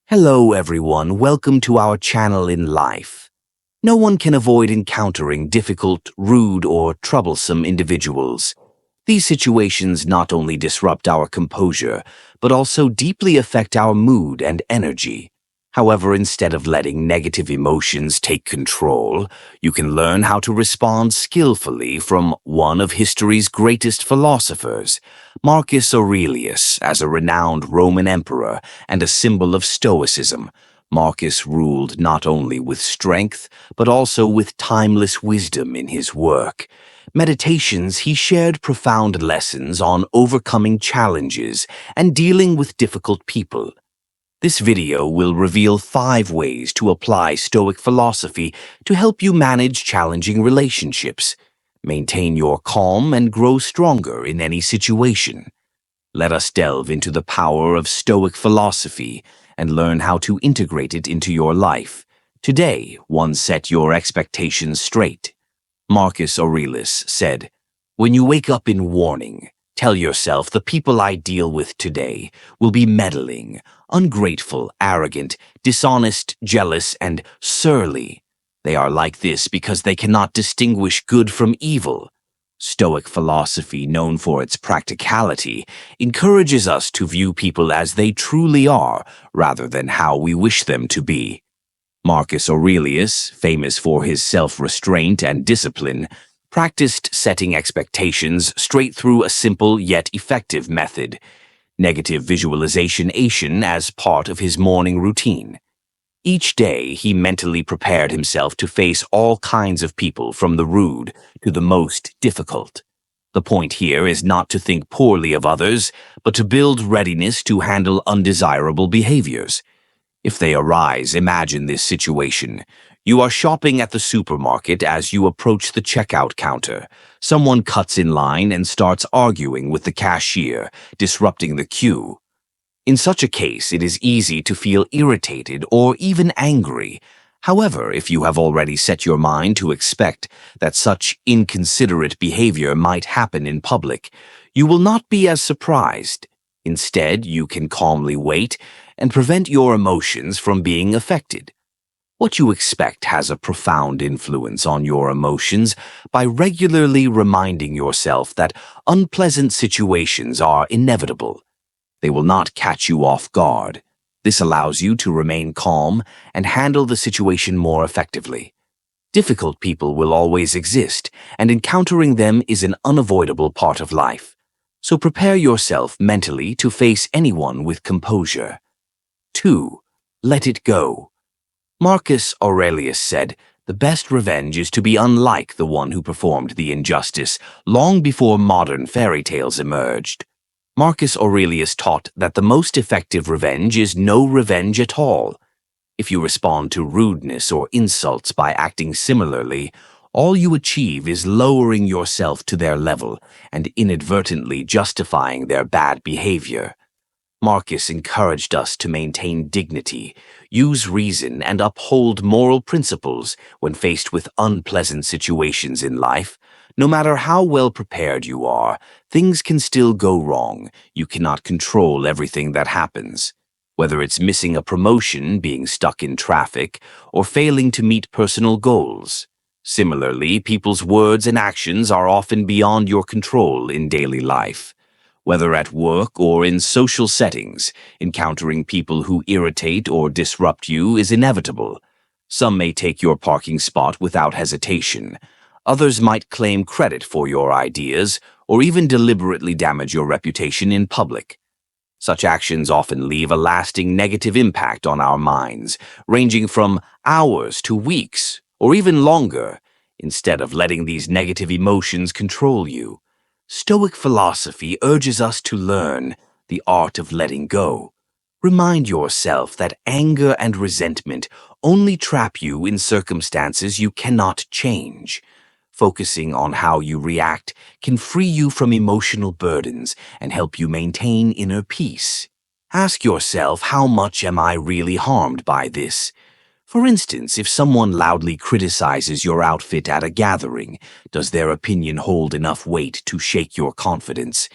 Hello everyone, welcome to our channel in life. No one can avoid encountering difficult, rude, or troublesome individuals. These situations not only disrupt our composure, but also deeply affect our mood and energy. However, instead of letting negative emotions take control, you can learn how to respond skillfully from one of history's greatest philosophers, Marcus Aurelius. As a renowned Roman emperor and a symbol of Stoicism, Marcus ruled not only with strength, but also with timeless wisdom in his work. Meditations, he shared profound lessons on overcoming challenges and dealing with difficult people. This video will reveal 5 ways to apply Stoic philosophy to help you manage challenging relationships, maintain your calm, and grow stronger in any situation. Let us delve into the power of Stoic philosophy and learn how to integrate it into your life. Today, set your expectations straight. Marcus Aurelius said, "When you wake up in warning, tell yourself the people I deal with today will be meddling, ungrateful, arrogant, dishonest, jealous, and surly. They are like this because they cannot distinguish good from evil." Stoic philosophy, known for its practicality, encourages us to view people as they truly are rather than how we wish them to be. Marcus Aurelius, famous for his self-restraint and discipline, practiced setting expectations straight through a simple yet effective method, negative visualization as part of his morning routine. Each day, he mentally prepared himself to face all kinds of people, from the rude to the most difficult. The point here is not to think poorly of others, but to build readiness to handle undesirable behaviors. If they arise, imagine this situation. You are shopping at the supermarket. As you approach the checkout counter, someone cuts in line and starts arguing with the cashier, disrupting the queue. In such a case, it is easy to feel irritated or even angry. However, if you have already set your mind to expect that such inconsiderate behavior might happen in public, you will not be as surprised. Instead, you can calmly wait and prevent your emotions from being affected. What you expect has a profound influence on your emotions by regularly reminding yourself that unpleasant situations are inevitable. They will not catch you off guard. This allows you to remain calm and handle the situation more effectively. Difficult people will always exist, and encountering them is an unavoidable part of life. So prepare yourself mentally to face anyone with composure. 2. Let it go. Marcus Aurelius said, "The best revenge is to be unlike the one who performed the injustice," long before modern fairy tales emerged. Marcus Aurelius taught that the most effective revenge is no revenge at all. If you respond to rudeness or insults by acting similarly, all you achieve is lowering yourself to their level and inadvertently justifying their bad behavior. Marcus encouraged us to maintain dignity, use reason, and uphold moral principles when faced with unpleasant situations in life. No matter how well prepared you are, things can still go wrong. You cannot control everything that happens. Whether it's missing a promotion, being stuck in traffic, or failing to meet personal goals. Similarly, people's words and actions are often beyond your control in daily life. Whether at work or in social settings, encountering people who irritate or disrupt you is inevitable. Some may take your parking spot without hesitation. Others might claim credit for your ideas or even deliberately damage your reputation in public. Such actions often leave a lasting negative impact on our minds, ranging from hours to weeks or even longer. Instead of letting these negative emotions control you, Stoic philosophy urges us to learn the art of letting go. Remind yourself that anger and resentment only trap you in circumstances you cannot change. Focusing on how you react can free you from emotional burdens and help you maintain inner peace. Ask yourself, how much am I really harmed by this? For instance, if someone loudly criticizes your outfit at a gathering, does their opinion hold enough weight to shake your confidence?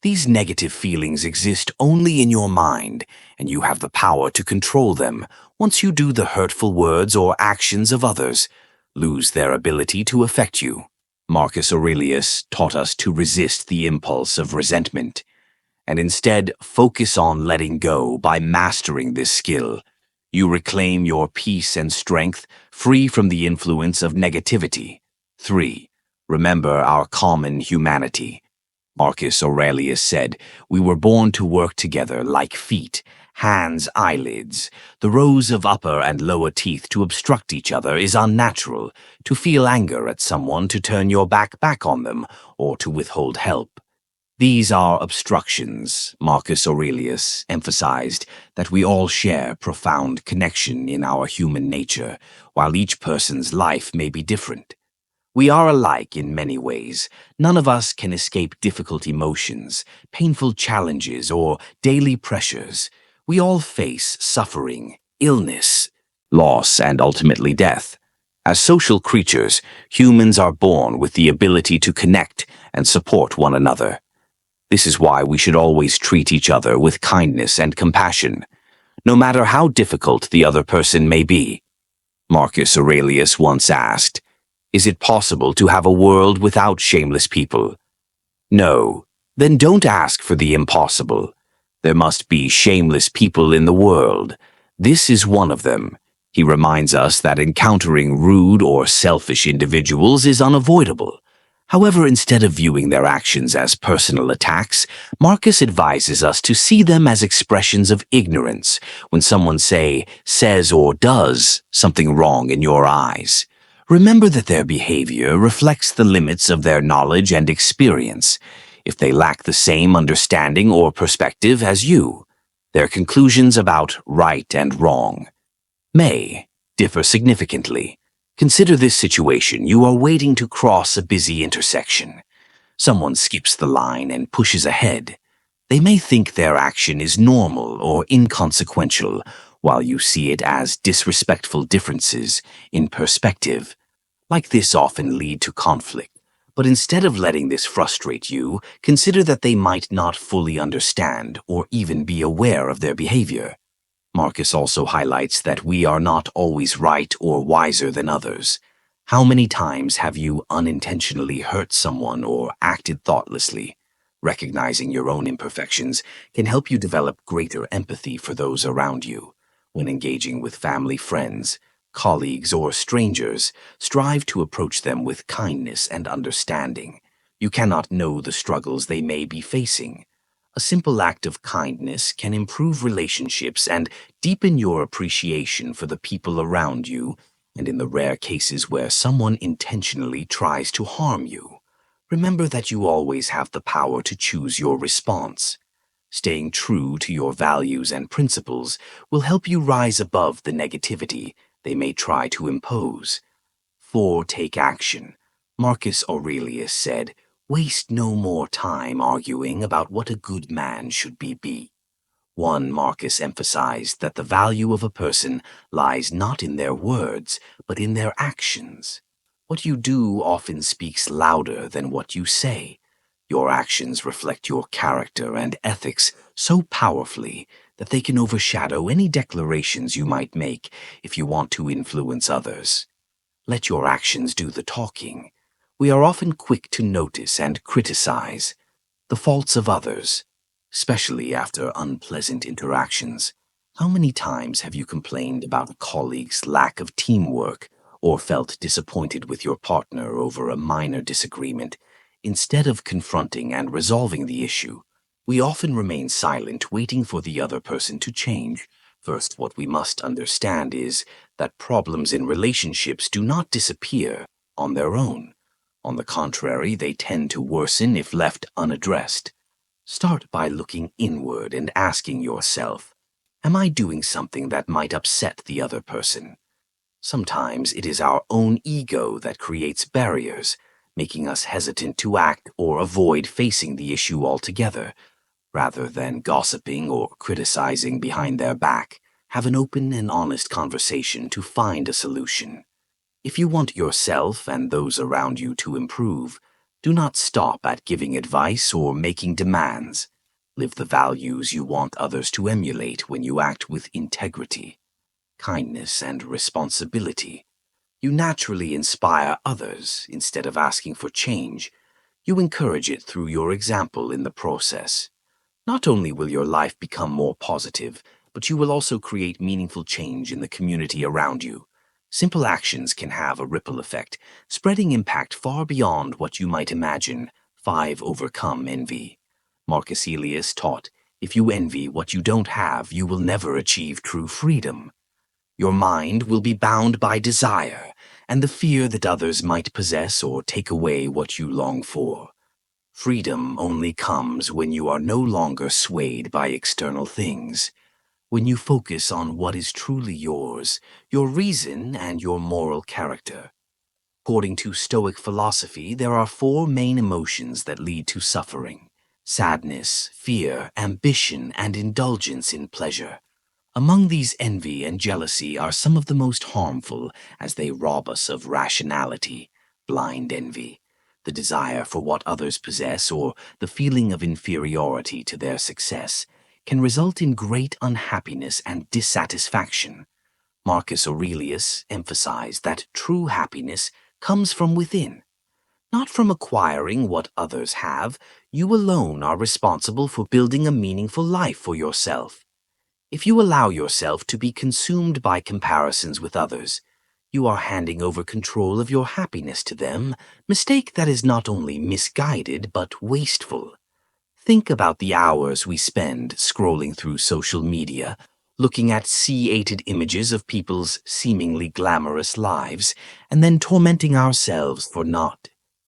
These negative feelings exist only in your mind, and you have the power to control them. Once you do, the hurtful words or actions of others lose their ability to affect you. Marcus Aurelius taught us to resist the impulse of resentment, and instead focus on letting go. By mastering this skill, you reclaim your peace and strength, free from the influence of negativity. 3. Remember our common humanity. Marcus Aurelius said, "We were born to work together like feet, hands, eyelids. The rows of upper and lower teeth to obstruct each other is unnatural. To feel anger at someone, to turn your back on them, or to withhold help. These are obstructions." Marcus Aurelius emphasized that we all share profound connection in our human nature, while each person's life may be different. We are alike in many ways. None of us can escape difficult emotions, painful challenges, or daily pressures. We all face suffering, illness, loss, and ultimately death. As social creatures, humans are born with the ability to connect and support one another. This is why we should always treat each other with kindness and compassion, no matter how difficult the other person may be. Marcus Aurelius once asked, "Is it possible to have a world without shameless people?" No. Then don't ask for the impossible. There must be shameless people in the world. This is one of them. He reminds us that encountering rude or selfish individuals is unavoidable. However, instead of viewing their actions as personal attacks, Marcus advises us to see them as expressions of ignorance. When someone says or does something wrong in your eyes, remember that their behavior reflects the limits of their knowledge and experience. If they lack the same understanding or perspective as you, their conclusions about right and wrong may differ significantly. Consider this situation. You are waiting to cross a busy intersection. Someone skips the line and pushes ahead. They may think their action is normal or inconsequential, while you see it as disrespectful differences in perspective. Like this often lead to conflict. But instead of letting this frustrate you, consider that they might not fully understand or even be aware of their behavior. Marcus also highlights that we are not always right or wiser than others. How many times have you unintentionally hurt someone or acted thoughtlessly? Recognizing your own imperfections can help you develop greater empathy for those around you. When engaging with family, friends, colleagues, or strangers, strive to approach them with kindness and understanding. You cannot know the struggles they may be facing. A simple act of kindness can improve relationships and deepen your appreciation for the people around you, and in the rare cases where someone intentionally tries to harm you, remember that you always have the power to choose your response. Staying true to your values and principles will help you rise above the negativity they may try to impose. 4. Take action. Marcus Aurelius said, "Waste no more time arguing about what a good man should be." 1. Marcus emphasized that the value of a person lies not in their words, but in their actions. What you do often speaks louder than what you say. Your actions reflect your character and ethics so powerfully that they can overshadow any declarations you might make if you want to influence others. Let your actions do the talking. We are often quick to notice and criticize the faults of others, especially after unpleasant interactions. How many times have you complained about a colleague's lack of teamwork or felt disappointed with your partner over a minor disagreement? Instead of confronting and resolving the issue, we often remain silent, waiting for the other person to change. First, what we must understand is that problems in relationships do not disappear on their own. On the contrary, they tend to worsen if left unaddressed. Start by looking inward and asking yourself, am I doing something that might upset the other person? Sometimes it is our own ego that creates barriers, making us hesitant to act or avoid facing the issue altogether. Rather than gossiping or criticizing behind their back, have an open and honest conversation to find a solution. If you want yourself and those around you to improve, Do not stop at giving advice or making demands. Live the values you want others to emulate when you act with integrity, kindness, and responsibility. You naturally inspire others instead of asking for change. You encourage it through your example in the process. Not only will your life become more positive, but you will also create meaningful change in the community around you. Simple actions can have a ripple effect, spreading impact far beyond what you might imagine. 5. Overcome envy. Marcus Aurelius taught, if you envy what you don't have, you will never achieve true freedom. Your mind will be bound by desire and the fear that others might possess or take away what you long for. Freedom only comes when you are no longer swayed by external things, when you focus on what is truly yours, your reason and your moral character. According to Stoic philosophy, there are four main emotions that lead to suffering: sadness, fear, ambition, and indulgence in pleasure. Among these, envy and jealousy are some of the most harmful, as they rob us of rationality. Blind envy, the desire for what others possess or the feeling of inferiority to their success, can result in great unhappiness and dissatisfaction. Marcus Aurelius emphasized that true happiness comes from within, not from acquiring what others have. You alone are responsible for building a meaningful life for yourself. If you allow yourself to be consumed by comparisons with others, you are handing over control of your happiness to them, mistake that is not only misguided but wasteful. Think about the hours we spend scrolling through social media, looking at C-ated images of people's seemingly glamorous lives, and then tormenting ourselves for not